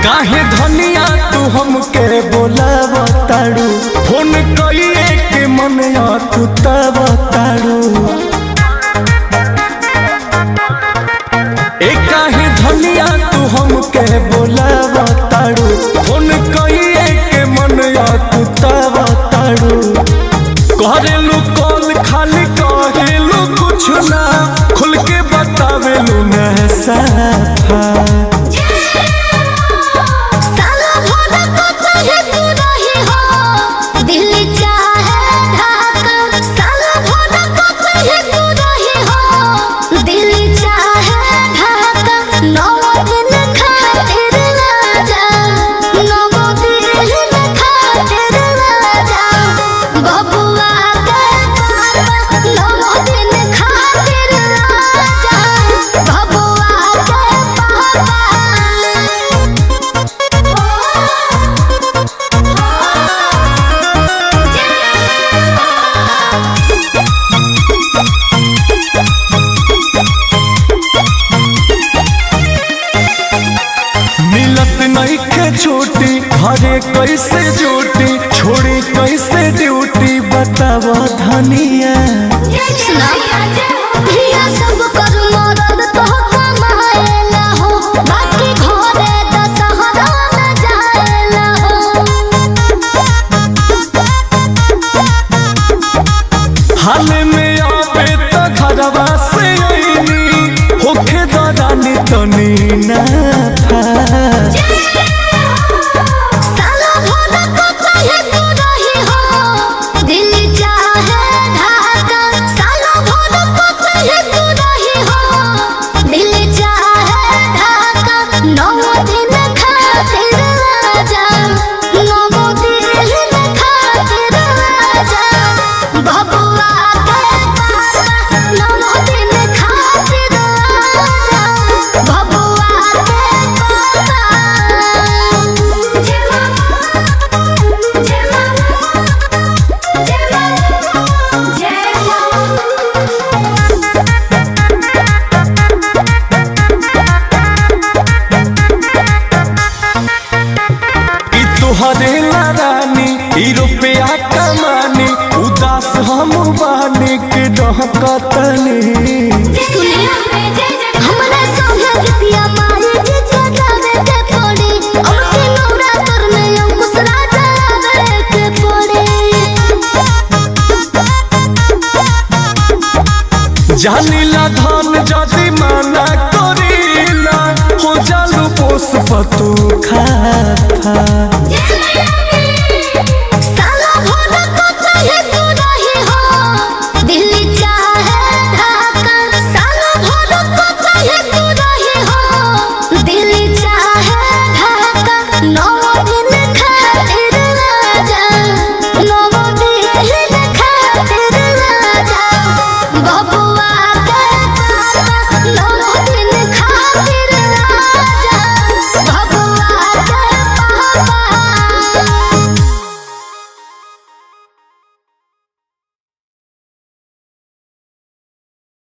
काहे धनिया तू हमके बोलावताड़ू फोन कइए के मनया तू तवताड़ू ए काहे धनिया तू हमके बोलावताड़ू फोन कइए के मनया तू तवताड़ू करेलू कॉल खाली कहेलू कुछ ना खुल के बतावेलू ना साफा छूटी घरे कैसे जूटी छोड़ी कैसे ड्यूटी बतावा धनिया सब कर मरद तो कमाएला हो बाकी घरे दशहरा में जाएला हो हाल में आवे तो घरवा से आईनी होखे दरानी तनी ना था तुहरे रानी ई रुपया कमानी उदास हम बानी के डहकतनी हमरा संगे गीतिया मारी जे जगावे के पड़ी अब के नौरा तर में अंकुश राजा आवे के पड़ी जानीला धन जदी माना करीला हो जालू पोस पतू खा